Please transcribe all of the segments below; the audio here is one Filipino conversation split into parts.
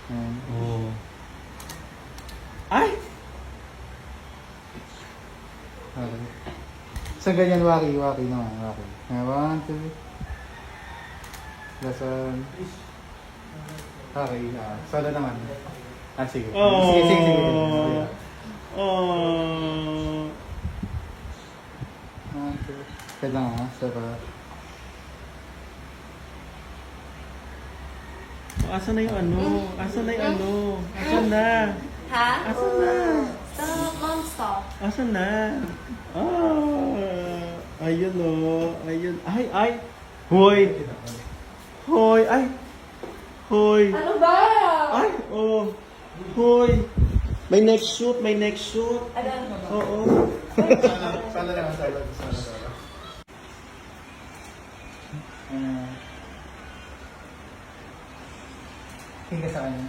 Ayan. Oh. Ay! Okay. Sa ganyan, waki naman, waki. Ayan, 1, 2. Lasal. Okay, solo naman. Sige. Oh. Sige. Oh. 1, 2. Kaya lang saba. Asan na yung ano? Asan na yung ano? Asan na? Ha? Asan na? Stop, non-stop. Asan na? Ah, ayun o. Ayun. Ay. Hoy. Hoy. Ay. Hoy. Ano ba? Ay. Oh. Hoy. May next shoot. Ano? Oo. Sala lang. Tingga sa kanya.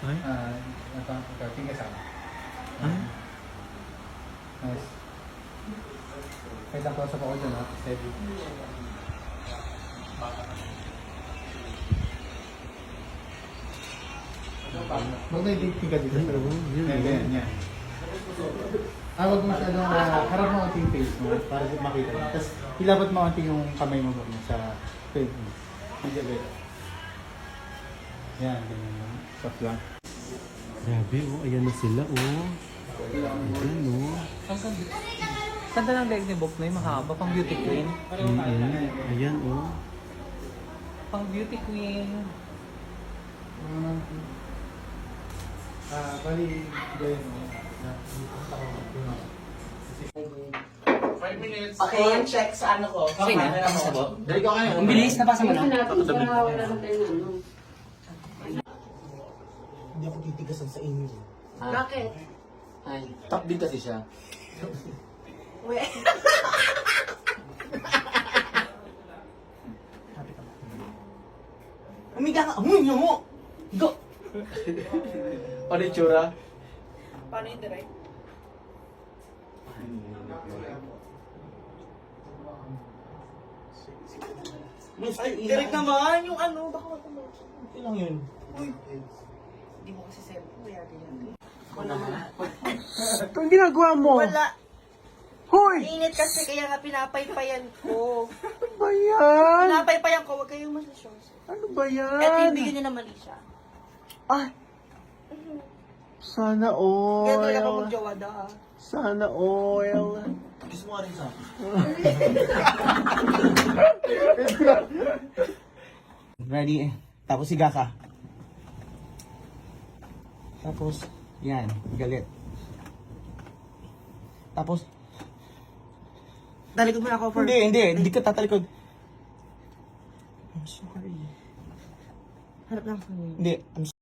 Ay. Tingga sa kanya. Ay. Nice. Wait lang, close up ako dyan ha. Steady. Huwag na yung tingga dito sa loob. Yan. Huwag masyadong harap mo konti yung face mo para makita. Tapos ilabat mo konti yung kamay mo sa face mo. Medyo better. Yan, ganyan lang. Soft lang. Grabe oh. Ayan na sila oh. Ayan oh. Ganda ng leg ni Bok na yung mahaba, pang beauty queen. Ayan oh. Pang beauty queen. Bali, ganyan mo. 5 minutes. Okay, yung check sa ano ko. Okay na, nasa bo. Dali ko kayo. Ang bilis, napasa mo na. Hindi ako titigasan sa inyo. Bakit? Ay, top din kasi siya. We. Umiga ka. Umiga mo! Go! Ano yung tsura? Paano yung direct? Direct naman yung ano. Baka matulog. Okay lang yun. Hindi mo kasi sebo. Kaya ganyan. Anong ginagawa mo? Wala. Hoy! Init kasi kaya nga pinapaypayan ko. Ano ba yan? Pinapaypayan ko. Huwag kayong masyos. Ano ba yan? Eto yung bigyan niyo na mali siya. Ay! Sana Kaya talaga ako oil. magjowa da ha. Sana oil. Kiss mo ka rin sa akin. Ready? Tapos higa ka. Tapos, yan, galit. Tapos, Talikod mo na ako for... hindi ka tatalikod. I'm sorry. Harap lang kami. Hindi, I'm